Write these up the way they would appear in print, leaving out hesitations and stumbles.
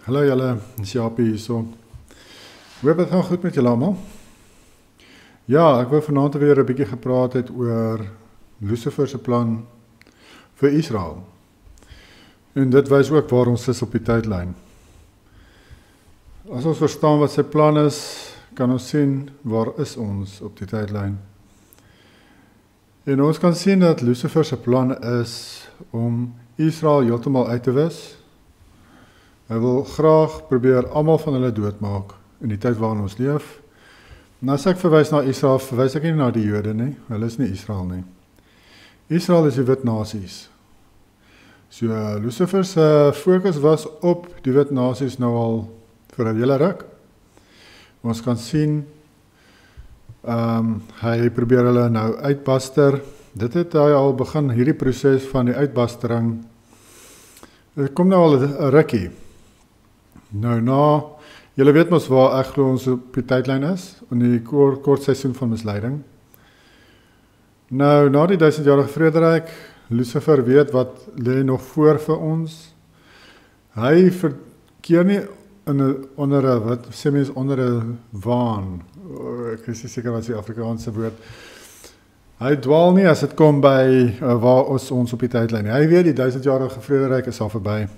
Hallo julle, dis Japie hierso. Hoe het dit gaan goed met julle almal? Ja, ek wou vanaand weer 'n bietjie gepraat het oor Lucifer se plan vir Israel. En dit wys ook waar ons is op die tydlyn. As ons verstaan wat sy plan is, kan ons sien waar is ons op die tydlyn. En ons kan sien dat Lucifer se plan is om Israel heeltemal uit te wis. Hy wil graag probeer almal van hulle doodmaak in die tyd waarin ons leef. En as ek verwys na Israel, verwys ek nie na die Jode nie. Hulle is nie Israel nie. Israel is die wit nasies. So Lucifer se fokus was op die wit nasies nou al vir 'n hele ruk. Ons kan sien hy probeer hulle nou uitbaster. Dit het hy al begin, hierdie proses van die uitbastering. Dit kom nou al 'n rukkie. Nou, julle weet mos waar ek glo ons op die tydlyn is, in die kort seisoen van misleiding. Nou, na die 1000-jarige vrederyk, Lucifer weet wat lê nog voor vir ons. Hy verkeer nie onder 'n wat sê mens onder 'n waan. Ek is nie seker wat die Afrikaanse woord. Hy dwaal nie as dit kom by waar ons op die tydlyn. Hy weet die 1000-jarige vrederyk is al verby.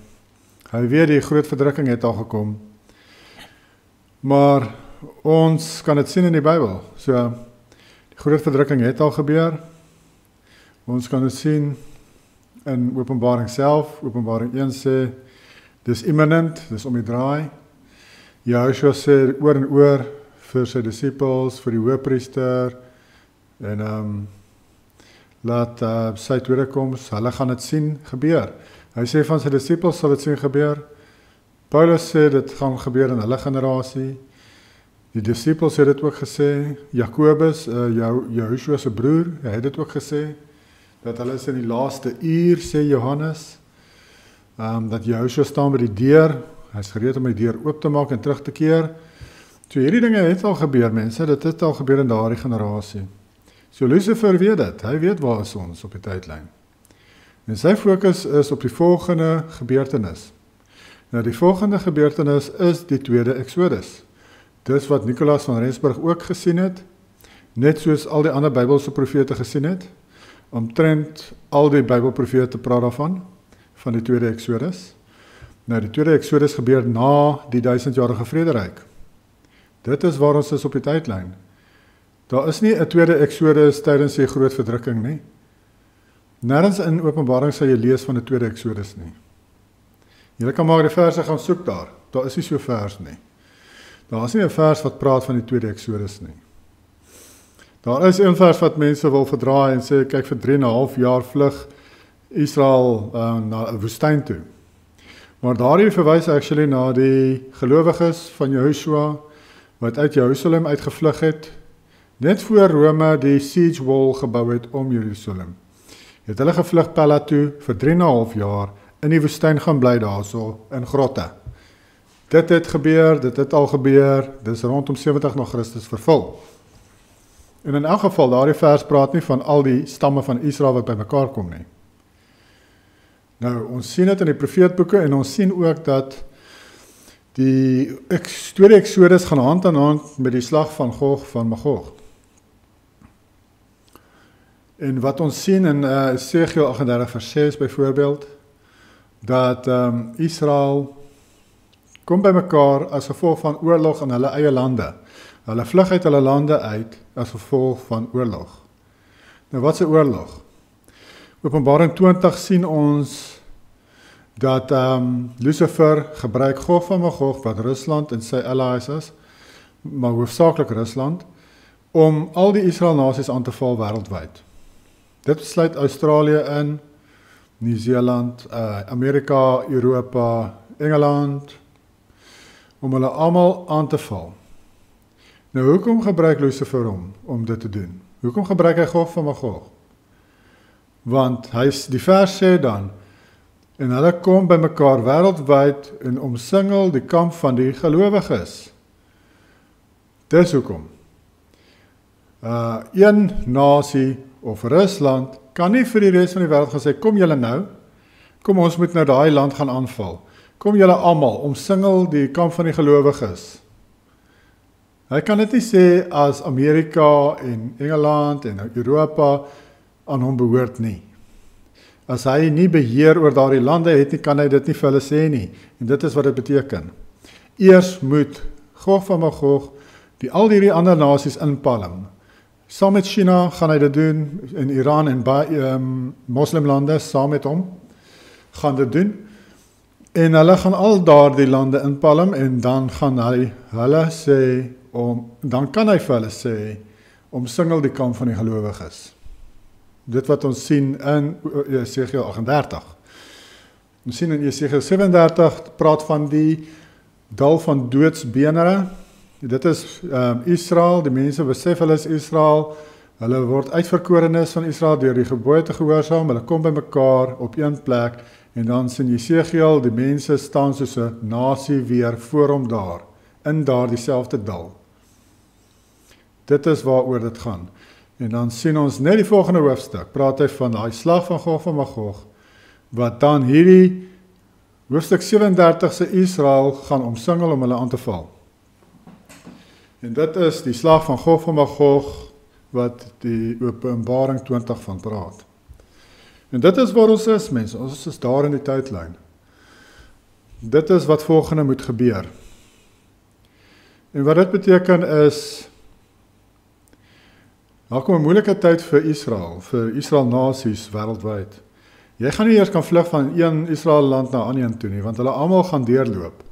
Hy weet die groot verdrukking het al gekom. Maar ons kan dit sien in die Bybel. So die groot verdrukking het al gebeur. Ons kan dit sien in Openbaring self. Openbaring 1 sê dis imminent, dis om die draai. Joshua sê oor en oor vir sy disippels, vir die hoëpriester en laat sy tweede koms, hulle gaan dit sien gebeur. Hy sê van sy disippels sal dit sien gebeur. Paulus sê dit gaan gebeur in hulle generasie. Die disippels het dit ook gesê. Jakobus, Joshua se broer, hy het dit ook gesê dat hulle is in die laaste uur, sê Johannes. Dat Joshua staan by die deur, hy is gereed om die deur oop te maak en terug te keer. So hierdie dinge het al gebeur, mense, dit het al gebeur in daardie generasie. So Lucifer weet dit, hy weet waar is ons op die tydlyn. En sy fokus is op die volgende gebeurtenis. Nou die volgende gebeurtenis is die tweede Exodus. Dis wat Nicolaas van Rensburg ook gesien het, net soos al die ander Bybelse profete gesien het. Omtrent al die Bybelprofete praat daarvan, van die tweede Exodus. Nou die tweede Exodus gebeur na die 1000-jarige vrederyk. Dit is waar ons is op die tydlyn. Daar is nie 'n tweede Exodus tydens die groot verdrukking nie. Nergens in Openbaring sal jy lees van 'n tweede Exodus nie. Jy kan maar die verse gaan soek daar. Daar is nie so vers nie. Daar is nie 'n vers wat praat van die tweede Exodus nie. Daar is 'n vers wat mense wil verdraai en sê kyk vir 3,5 jaar vlug Israel na 'n woestyn toe. Maar daardie verwys actually na die gelowiges van Joshua wat uit Jerusalem uitgevlug het, net voor Rome die siege wall gebou het om Jerusalem. Het hulle gevlug Pella toe vir 3,5 jaar in die woestyn gaan bly daarso in grotte. Dit het gebeur, dit het al gebeur, dis rondom 70 na Christus vervul. En in elk geval, daardie vers praat nie van al die stamme van Israel wat bymekaar kom nie. Nou, ons sien dit in die profeetboeke en ons sien ook dat die tweede Exodus gaan hand aan hand met die slag van Gog van Magog. En wat ons sien in Esegiel 38 vers 6 byvoorbeeld, dat Israel kom by mekaar as gevolg van oorlog in hulle eie lande. Hulle vlug uit hulle lande uit as gevolg van oorlog. Nou wat is 'n oorlog? Openbaring 20 sien ons dat Lucifer gebruik Gog van Magog, wat Rusland en sy allies is, maar hoofsaaklik Rusland, om al die Israel nasies aan te val wêreldwyd. Dit sluit Australië in, Nieu-Seeland, Amerika, Europa, Engeland, om hulle almal aan te val. Nou, hoekom gebruik Lucifer om dit te doen? Hoekom gebruik hy Gog van Magog? Want die vers sê dan, en hulle kom by mekaar wêreldwyd en omsingel die kamp van die gelowiges. Dis hoekom. Een nasie of Rusland kan nie vir die res van die wêreld gaan sê, kom julle nou, kom ons moet nou daai land gaan aanval. kom julle almal, omsingel die kamp van die gelowiges. Hy kan dit nie sê as Amerika en Engeland en Europa aan hom behoort nie. As hy nie beheer oor daardie lande het nie, kan hy dit nie vir hulle sê nie. En dit is wat dit beteken. Eers moet Gog van Magog al hierdie ander nasies inpalm. Saam met China gaan hy dit doen, en Iran en moslimlande saam met hom gaan dit doen. En hulle gaan al daardie lande inpalm en dan gaan hy hulle sê dan kan hy vir hulle sê omsingel die kamp van die gelowiges. Dit wat ons sien in Jesegiel 38. Ons sien in Jesegiel 37 praat van die dal van doodsbenere. Dit is Israel, die mense besef hulle is Israel, hulle word uitverkorenes van Israel deur die gebooie te gehoorsaam, hulle kom by mekaar op een plek, en dan sien Jesegiel, die mense staan soos 'n nasie weer voor hom daar, in daar dieselfde dal. Dit is waaroor dit gaan. En dan sien ons net die volgende hoofstuk, praat hy van die slag van Gog van Magog, wat dan hierdie hoofstuk 37 se Israel gaan omsingel om hulle aan te val. En dit is die slag van Gog van Magog, wat die Openbaring 20 van praat. En dit is waar ons is, mense, ons is daar in die tydlyn. Dit is wat volgende moet gebeur. En wat dit beteken is, daar kom 'n moeilike tyd vir Israel nasies wêreldwyd. Jy gaan nie eers kan vlug van een Israel land na 'n ander een toe nie, want hulle almal gaan deurloop.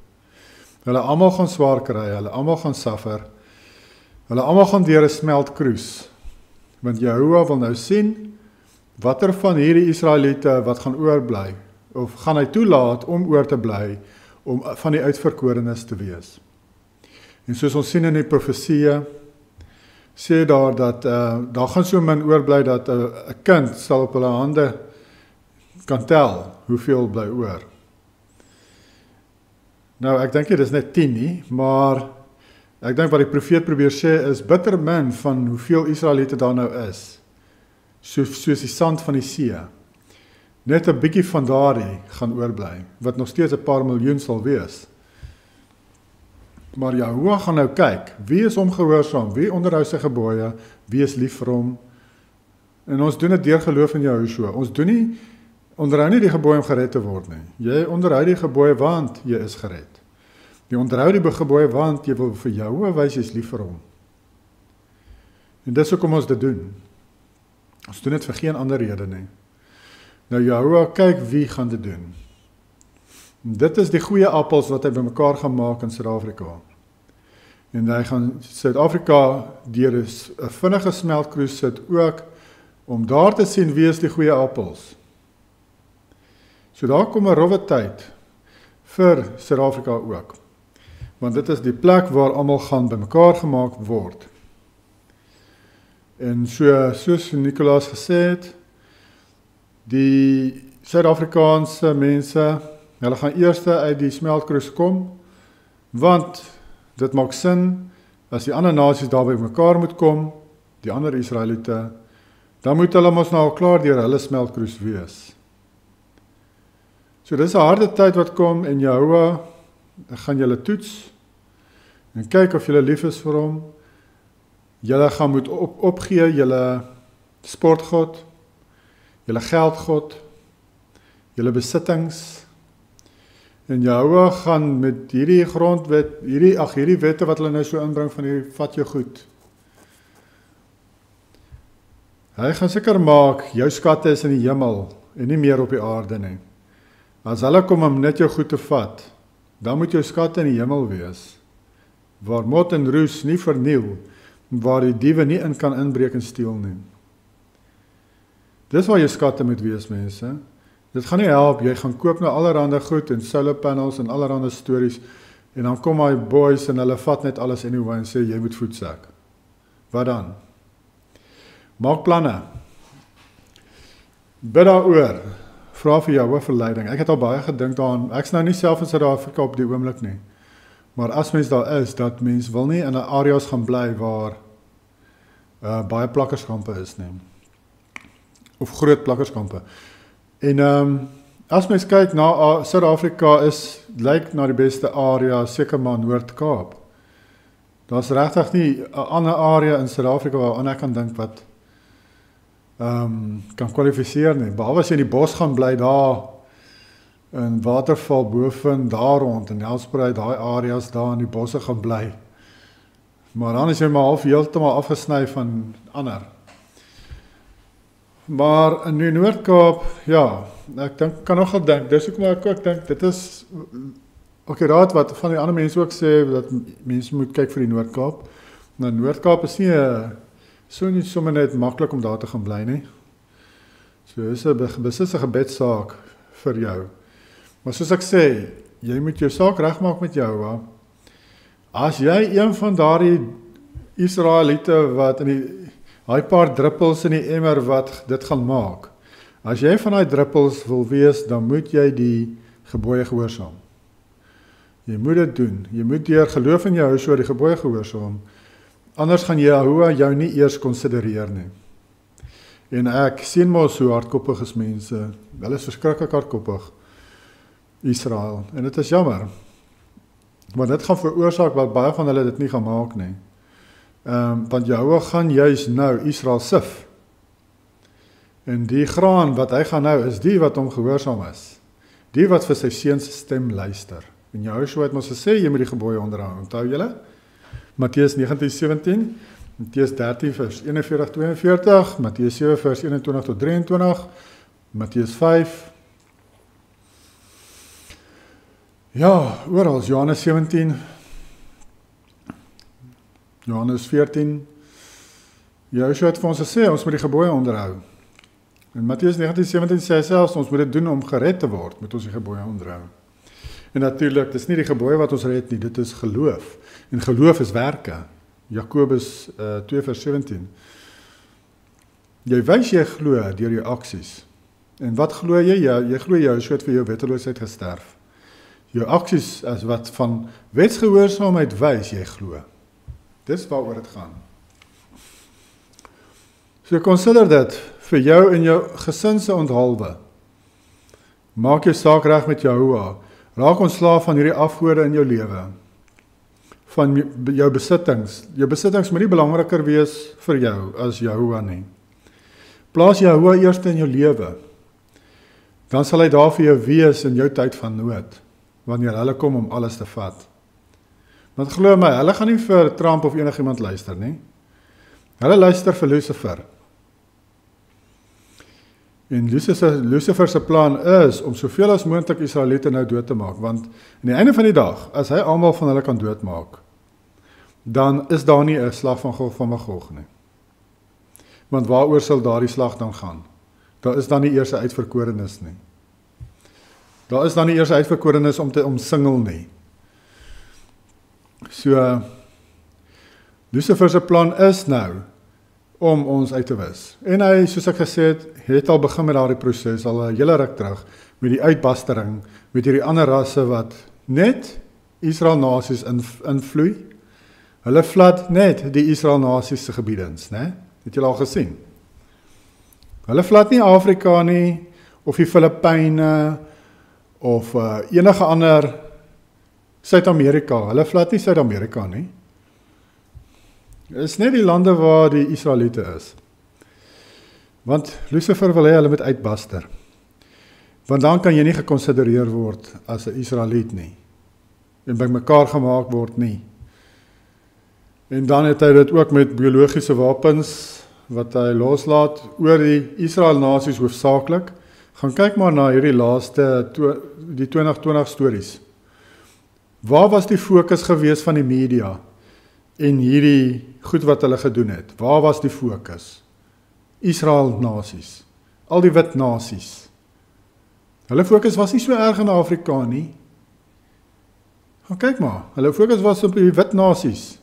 Hulle almal gaan swaar kry, hulle almal gaan suffer. Hulle almal gaan deur 'n smeltkroes. Want Jehovah wil nou sien watter van hierdie Israeliete wat gaan oorbly, of gaan hy toelaat om oor te bly, om van die uitverkorenes te wees. En soos ons sien in die profeseë, sê daar dat daar gaan so min oorbly dat 'n kind sal op hulle hande kan tel hoeveel bly oor. Nou, ek dink dit is net 10 nie, maar ek dink wat die profeet probeer sê is bitter min van hoeveel Israeliete daar nou is, soos die sand van die see. Net 'n bietjie van daardie gaan oorbly, wat nog steeds 'n paar miljoen sal wees. Maar Jahoua gaan nou kyk, wie is hom gehoorsaam, wie onderhou sy gebooie, wie is lief vir hom. En ons doen dit deur geloof in Jahoshua. Ons onderhou nie die gebooie om gered te word nie. Jy onderhou die gebooie want jy is gered. Jy onderhou die gebooie want jy wil vir Jahoua wys jy is lief vir hom. En dis hoekom ons dit doen. Ons doen dit vir geen ander rede nie. Nou Jahoua kyk wie gaan dit doen. Dit is die goeie appels wat hy bymekaar gaan maak in Suid-Afrika. En hy gaan Suid-Afrika deur 'n vinnige smeltkroes sit ook, om daar te sien wie is die goeie appels. So daar kom 'n rowwe tyd vir Suid-Afrika ook. Want dit is die plek waar almal gaan bymekaar gemaak word. En soos Nicolaas gesê het, die Suid-Afrikaanse mense, hulle gaan eers uit die smeltkroes kom, want dit maak sin, as die ander nasies daar by mekaar moet kom, die ander Israeliete, dan moet hulle mos nou al klaar deur hulle smeltkroes wees. So dis 'n harde tyd wat kom, en Jahoua gaan julle toets, en kyk of julle lief is vir hom. Julle gaan moet opgee julle sportgod, julle geldgod, julle besittings. En Jahoua gaan met hierdie grondwet, hierdie wette wat hulle nou so inbring van hierdie vat jou goed. Hy gaan seker maak, jou skatte is in die hemel, en nie meer op die aarde nie. As hulle kom om net jou goed te vat, dan moet jou skatte in die hemel wees, waar mot en roes nie verniel, waar die diewe nie in kan inbreek en steel nie. Dis waar jou skatte moet wees, mense. Dit gaan nie help, jy gaan koop nou allerhande goed en solar panels en allerhande stories, en dan kom my boys en hulle vat net alles anyway en sê, jy moet voedsak. Wat dan? Maak planne. Bid daaroor. Vra vir jou verleiding. Ek het al baie gedink daaraan, ek's nou nie self in Suid-Afrika op die oomblik nie, maar as mens daar is, dat mens wil nie in 'n areas gaan bly waar baie plakkerskampe is nie, of groot plakkerskampe. En as mens kyk na Suid-Afrika lyk na die beste area seker maar Noord-Kaap. Daar's regtig nie 'n ander area in Suid-Afrika waaraan ek kan dink wat kan kwalifiseer nie. Behalwe as jy in die bos gaan bly daar in Waterval boven daar rond in Nelspruit, daai areas daar in die bosse gaan bly. Maar dan is jy maar half heeltemal afgesny van ander. Maar in die Noord-Kaap, ja, ek dink kan nogal dink, dis hoekom ek ook dink dit is raad wat van die ander mense ook sê dat mense moet kyk vir die Noord-Kaap. Nou Noord-Kaap is nie sommer net maklik om daar te gaan bly nie. So is 'n beslis 'n gebedsaak vir jou. Maar soos ek sê, jy moet jou saak regmaak met Jehovah. As jy een van daardie Israeliete wat in daai paar druppels in die emmer wat dit gaan maak, as jy van daai druppels wil wees, dan moet jy die gebooie gehoorsaam. Jy moet dit doen. Jy moet deur geloof in Jehoshua die gebooie gehoorsaam. Anders gaan Jehovah jou nie eers konsidereer nie. En ek sien mos hoe hardkoppig is mense. Hulle is verskriklik hardkoppig. Israel. En dit is jammer. Maar dit gaan veroorsaak dat baie van hulle dit nie gaan maak nie. Want Jehovah gaan juis nou Israel sif. En die graan wat hy gaan nou is die wat hom gehoorsaam is. Die wat vir sy seun se stem luister. En Jehoshua het mos gesê jy moet die gebooie onderhou. Onthou julle? Matteus 19:17, Matteus 13 vers 41-42, Matteus 7 vers 21-23, Matteus 5. Ja, oral, Johannes 17, Johannes 14. Jehoshua het vir ons gesê ons moet die gebooie onderhou. En Matteus 19:17 sê selfs ons moet dit doen om gered te word, moet ons die gebooie onderhou. En natuurlik, dis nie die gebooie wat ons red nie, dit is geloof. En geloof is werke. Jakobus 2 vers 17. Jy wys jy glo deur jou aksies. En wat glo jy? Jy glo Jehoshua het vir jou wetteloosheid gesterf. Jou aksies as wat van wetsgehoorsaamheid wys jy glo. Dis waaroor dit gaan. So consider dit vir jou en jou gesin se onthaalwe. Maak jou saak reg met Jehovah. Raak ontslaaf van hierdie afgode in jou lewe. Van jou besittings. Jou besittings moet nie belangriker wees vir jou as Jehovah nie. Plaas Jehovah eerste in jou lewe. Dan sal hy daar vir jou wees in jou tyd van nood, wanneer hulle kom om alles te vat. Want glo my, hulle gaan nie vir Trump of enigiemand luister nie. Hulle luister vir Lucifer. En Lucifer se plan is om soveel as moontlik Israeliete nou dood te maak, want aan die einde van die dag, as hy almal van hulle kan doodmaak, dan is daar nie 'n slag van Gog van Magog nie. Want waaroor sal daardie slag dan gaan? Daar is dan nie eers 'n uitverkorenes nie. Daar is dan nie eers 'n uitverkorenes om te omsingel nie. So, Lucifer se plan is nou om ons uit te wis. En hy, soos ek gesê het al begin met daardie proses, al 'n hele ruk terug, met die uitbastering, met hierdie ander rasse wat net Israel nasies invloei. Hulle vat net die Israel nasies se gebiedens, né? Het julle al gesien? Hulle vat nie Afrika nie, of die Filippyne, of enige ander Suid-Amerika. Hulle vat nie Suid-Amerika nie. Dit is net die lande waar die Israeliete is. Want Lucifer wil hê hulle moet uitbaster. Want dan kan jy nie gekonsidereer word as 'n Israeliet nie. En bymekaar gemaak word nie. En dan het hy dit ook met biologiese wapens, wat hy loslaat oor die Israel nasies hoofsaaklik. Gaan kyk maar na hierdie laaste, die 2020 stories. Waar was die fokus gewees van die media en hierdie goed wat hulle gedoen het? Waar was die fokus? Israel nasies, al die wit nasies. Hulle fokus was nie so erg in Afrika nie. Gaan kyk maar, hulle fokus was op die wit nasies,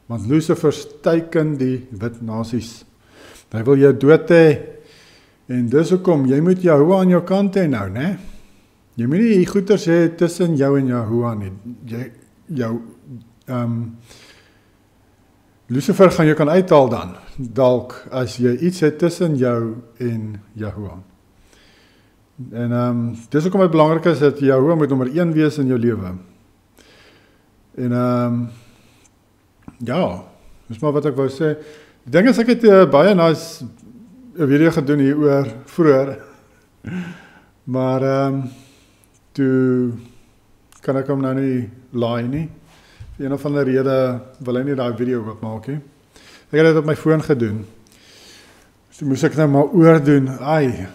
want Lucifer teiken die wit nasies. Hy wil jou dood hê, en dis hoekom, jy moet Jehovah aan jou kant hê nou, né? Jy moet nie die goeters hê tussen jou en Jehovah nie. Lucifer gaan jou kan uithaal dan, dalk as jy iets het tussen jou en Jehovah. En dis hoekom dit belangrik is dat Jehovah moet nommer 1 wees in jou lewe. En ja, dis maar wat ek wou sê. Die ding is ek het baie nice 'n video gedoen hieroor vroeër. Maar toe kan ek hom nou nie laai nie. Vir een of ander rede wil hy nie daai video wat maak nie. Ek het dit op my foon gedoen. So moes ek nou maar oordoen. Ai.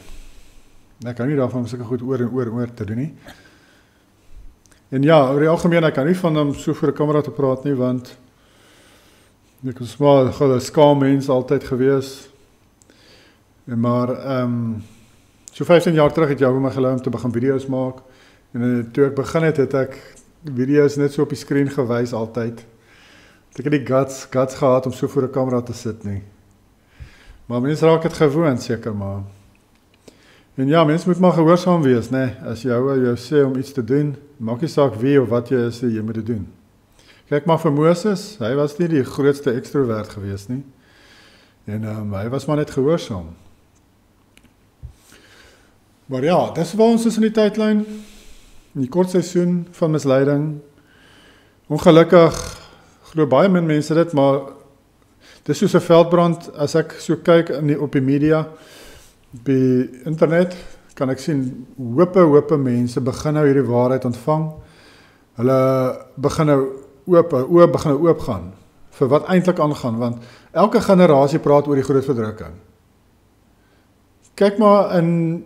Ek kan nie daarvan om sulke goed oor te doen nie. En ja, oor die algemeen, ek kan nie van hom so voor 'n kamera te praat nie, want ek was maar 'n skaam mens altyd gewees. Maar so 15 jaar terug het jy my gelou om te begin video's maak. En toe ek begin het ek video's net so op die skerm gewys altyd. Ek het die guts gehad om so voor 'n kamera te sit nie. Maar mense raak dit gewoon seker maar. En ja, mense moet maar gehoorsaam wees, né? As jou sê om iets te doen, maak nie saak wie of wat jy is, jy moet dit doen. Kyk maar vir Moses, hy was nie die grootste ekstrovert gewees nie. En hy was maar net gehoorsaam. Maar ja, dis waar ons is in die tydlyn. In die kort seisoen van misleiding. Ongelukkig glo baie min mense dit, maar dis soos 'n veldbrand. As ek so kyk op die media, op die internet, kan ek sien hope mense begin nou hierdie waarheid ontvang. Hulle begin nou oop gaan vir wat eintlik aangaan, want elke generasie praat oor die groot verdrukking. Kyk maar in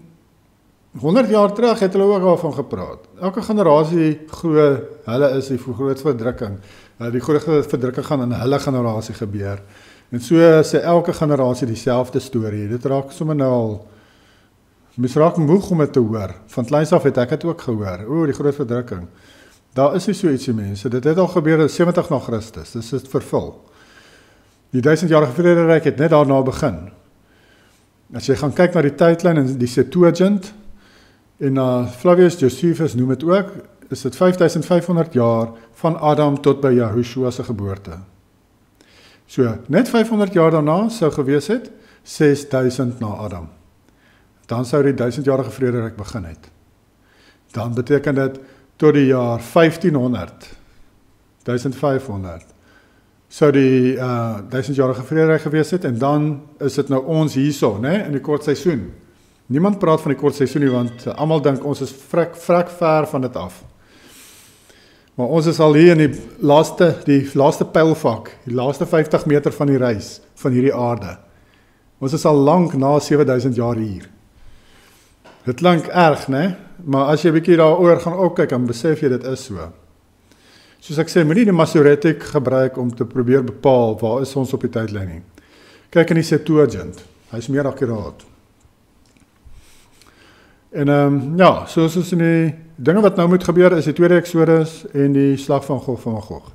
100 jaar terug het hulle ook al van gepraat. Elke generasie glo hulle is die groot verdrukking. Die groot verdrukking gaan in hulle generasie gebeur. En so sê elke generasie dieselfde storie. Dit raak sommer nou al, mens raak moeg om dit te hoor. Van kleins af het ek dit ook gehoor. Die groot verdrukking. Daar is nie so ietsie mense. Dit het al gebeur in 70 na Christus. Dis is vervul. Die 1000-jarige vrederyk het net daarna begin. As jy gaan kyk na die tydlyn en die Septuagint, en Flavius Josephus noem dit ook, is dit 5500 jaar van Adam tot by Yahushua se geboorte. So, net 500 jaar daarna sou gewees het, 6000 na Adam. Dan sou die 1000-jarige vrederyk begin het. Dan beteken dit tot die jaar 1500, 1500, sou die 1000-jarige vrederyk gewees het, en dan is dit nou ons hierso, né, in die kort seisoen. Niemand praat van die kort seisoen nie, want almal dink ons is vrek ver van dit af. Maar ons is al hier in die laaste pylvak, die laaste 50 meter van die reis van hierdie aarde. Ons is al lank na 7000 jaar hier. Dit klink erg, né? Maar as jy 'n bietjie daaroor gaan opkyk, dan besef jy dit is so. Soos ek sê, moenie die Masoretiek gebruik om te probeer bepaal waar is ons op die tydlyn nie. Kyk in die Septuagint, hy is meer akkuraat. En ja, soos is in die dinge wat nou moet gebeur, is die tweede Exodus en die slag van Gog van Magog.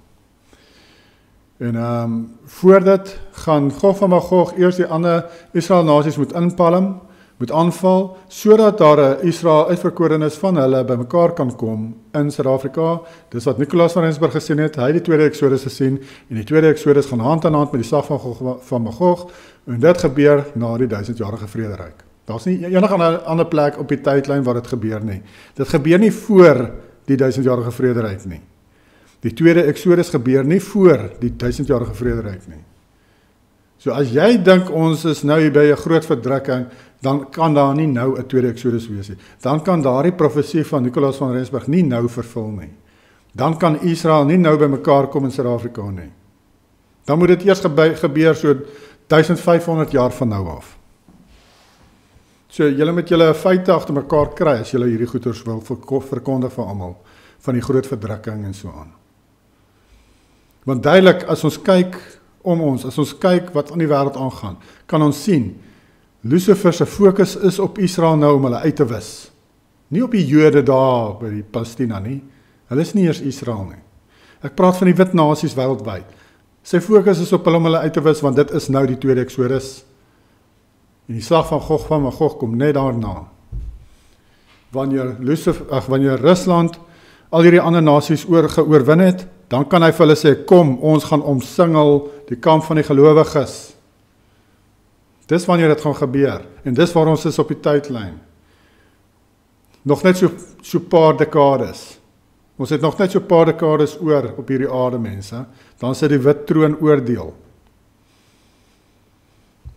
En voor dit gaan Gog van Magog eers die ander Israel nasies moet inpalm, moet aanval, sodat daar 'n Israel uitverkorenes van hulle bymekaar kan kom in Suid-Afrika. Dis wat Nicolaas van Rensburg gesien het, hy het die tweede Exodus gesien, en die tweede Exodus gaan hand aan hand met die slag van Gog van Magog, en dit gebeur na die 1000-jarige vrederyk. Daar's nie enige ander plek op die tydlyn waar dit gebeur nie. Dit gebeur nie voor die 1000-jarige vrederyk nie. Die tweede Exodus gebeur nie voor die 1000-jarige vrederyk nie. So as jy dink ons is nou hier by 'n groot verdrukking, dan kan daar nie nou 'n tweede Exodus wees nie. Dan kan daardie profesie van Nicolaas van Rensburg nie nou vervul nie. Dan kan Israel nie nou bymekaar kom in Suid-Afrika nie. Dan moet dit eers gebeur so 1500 jaar van nou af. So julle moet julle feite agter mekaar kry as julle hierdie goeters wil verkondig vir almal, van die groot verdrukking en so aan. Want duidelik, as ons kyk om ons, as ons kyk wat aan die wêreld aangaan, kan ons sien, Lucifer se fokus is op Israel nou om hulle uit te wis. Nie op die Jode daar by die Palestina nie, hulle is nie eers Israel nie. Ek praat van die wit nasies wêreldwyd. Sy fokus is op hulle om hulle uit te wis, want dit is nou die tweede Exodus. En die slag van Gog van Magog kom net daarna. Wanneer Rusland al hierdie ander nasies geoorwin het, dan kan hy vir hulle sê, kom, ons gaan omsingel die kamp van die gelowiges. Dis wanneer dit gaan gebeur, en dis waar ons is op die tydlyn. nog net so paar dekades. Ons het nog net so paar dekades oor op hierdie aarde, mense. Dan sit die wit troon oordeel.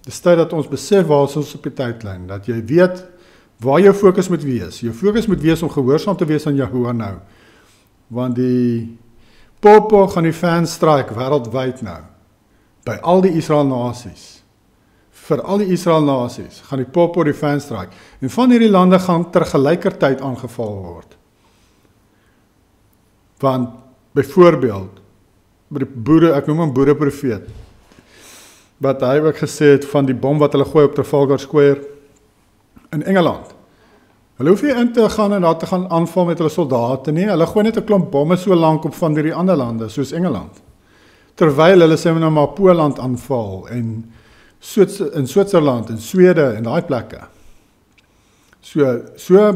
Dis tyd dat ons besef waar ons op die tydlyn, dat jy weet waar jou fokus moet wees. Jou fokus moet wees om gehoorsaam te wees aan Jahoua nou. Want die popo gaan die fanstrike wêreldwyd nou. By al die Israel nasies. Vir al die Israel nasies gaan die popo die fanstrike. En van hierdie lande gaan tergelykertyd aangeval word. Want byvoorbeeld, ek noem hom boereprofeet, wat hy ook gesê het van die bom wat hulle gooi op Trafalgar Square in Engeland. Hulle hoef nie in te gaan en daar te gaan aanval met hulle soldate nie, hulle gooi net 'n klomp bomme so lank op van hierdie ander lande, soos Engeland. Terwyl hulle sê nou maar Poland aanval en in Switserland en Swede en daai plekke. So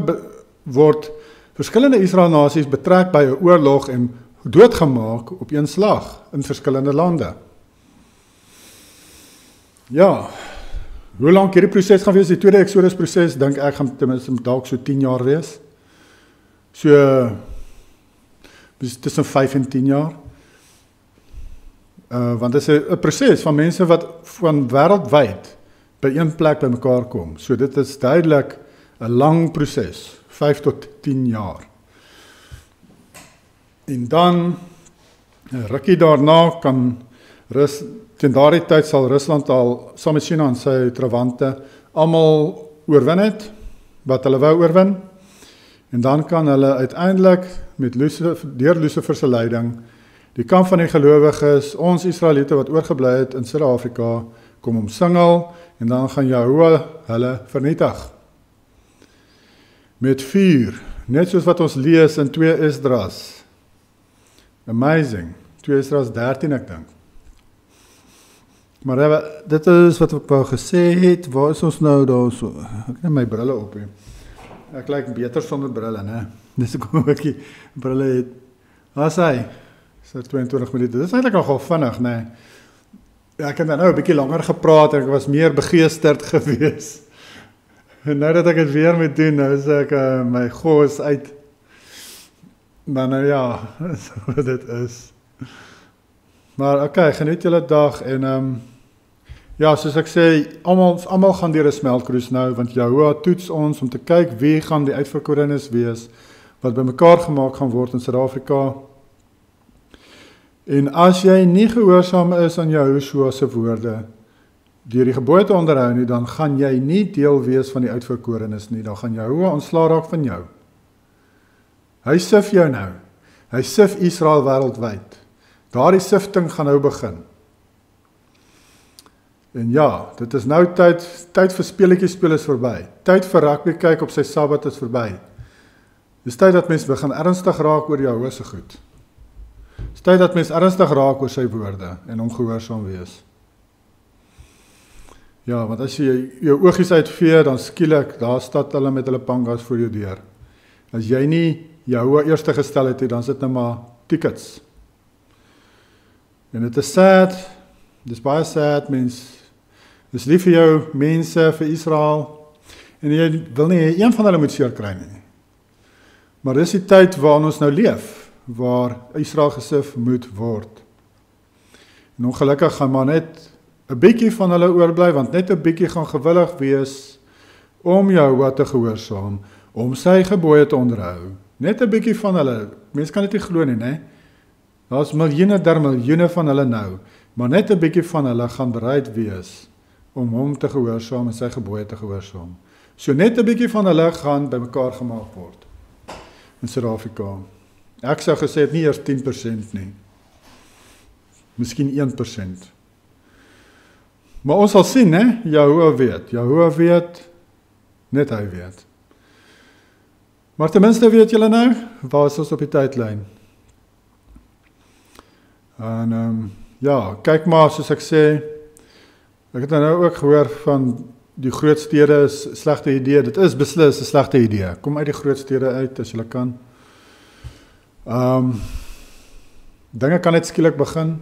word verskillende Israel nasies betrek by 'n oorlog en doodgemaak op een slag in verskillende lande. Ja, hoe lank hierdie proses gaan wees, die tweede Exodus proses, dink ek gaan ten minste dalk so 10 jaar wees. So, tussen 5 en 10 jaar. Want dit is 'n proses van mense wat van wêreldwyd by een plek bymekaar kom. So dit is duidelik 'n lang proses, 5 tot 10 jaar. En dan, 'n rukkie daarna teen daardie tyd sal Rusland al saam met China en sy trawante almal oorwin het, wat hulle wou oorwin. En dan kan hulle uiteindelik deur Lucifer se leiding die kamp van die gelowiges, ons Israeliete wat oorgebly het in Suid-Afrika, kom omsingel en dan gaan Jahoua hulle vernietig. Met vuur, net soos wat ons lees in 2 Esdras. Amazing, 2 Esdras 13 ek dink. Maar dit is wat ek wou gesê het, waar is ons nou daar so? Ek neem my brille op hier. Ek lyk beter sonder brille, né? Dis kom ek die brille het. Waar hy? So 22 minute. Dit is eintlik nogal vinnig, né? Ja, ek het nou 'n bietjie langer gepraat en ek was meer begeesterd gewees. En nou dat ek dit weer moet doen, nou is ek my gos uit. Maar nou ja, so dit is. Maar okay, geniet julle dag en ja, soos ek sê, almal gaan deur 'n smeltkroes nou, want Jahoua toets ons om te kyk wie gaan die uitverkorenes wees wat bymekaar gemaak gaan word in Suid-Afrika. En as jy nie gehoorsaam is aan Jahoua se woorde, deur die gebooie te onderhou nie, dan gaan jy nie deel wees van die uitverkorenes nie, dan gaan Jahoua ontslaa raak van jou. Hy sif jou nou, hy sif Israel wêreldwyd. Daardie sifting gaan nou begin. En ja, dit is nou tyd vir speletjies speel is verby. Tyd vir rugby kyk op sy Sabbat is verby. Dis tyd dat mense begin ernstig raak oor Jahoua se goed. Dis tyd dat mense ernstig raak oor sy woorde en hom gehoorsaam wees. Ja, want as jy jou oogies uitvee, dan skielik, daar staan hulle met hulle pangas voor jou deur. As jy nie Jahoua eerste gestel het, dan sit nou maar tickets. En dit is sad, dit is baie sad, dis lief vir jou, mense, vir Israel, en jy wil nie een van hulle moet seer kry nie. Maar dis die tyd waarin ons nou leef, waar Israel gesif moet word. En ongelukkig gaan maar net 'n bietjie van hulle oorbly, want net 'n bietjie gaan gewillig wees om Jahoua te gehoorsaam, om sy gebooie te onderhou. Net 'n bietjie van hulle, mense kan dit nie glo nie, né? Daar's miljoene van hulle nou, maar net 'n bietjie van hulle gaan bereid wees om hom te gehoorsaam en sy gebooie te gehoorsaam. So net 'n bietjie van hulle gaan bymekaar gemaak word in Suid-Afrika. Ek sou gesê het nie eers 10% nie. Miskien 1%. Maar ons sal sien, né? Jahoua weet, net hy weet. Maar ten minste weet julle nou, waar is ons op die tydlyn? En ja, kyk maar, soos ek sê, ek het nou ook gehoor van die groot stede is slegte idee. Dit is beslis 'n slegte idee. Kom uit die groot stede uit as jy kan. Dinge kan net skielik begin.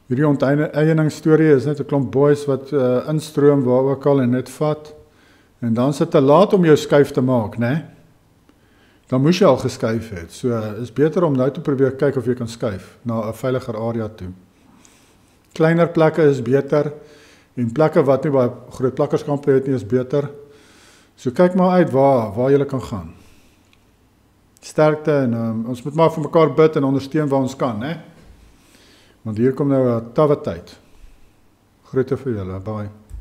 Hierdie onteieningsstorie is net 'n klomp boys wat instroom waar ook al en net vat. En dan is dit te laat om jou skuif te maak, né? dan moes jy al geskuif het. So is beter om nou te probeer kyk of jy kan skuif na 'n veiliger area toe. Kleiner plekke is beter en plekke wat nie baie groot plakkerskampe het nie is beter. So kyk maar uit waar jy kan gaan. Sterkte en ons moet maar vir mekaar bid en ondersteun waar ons kan, né? Want hier kom nou 'n tawwe tyd. Groete vir julle, bye.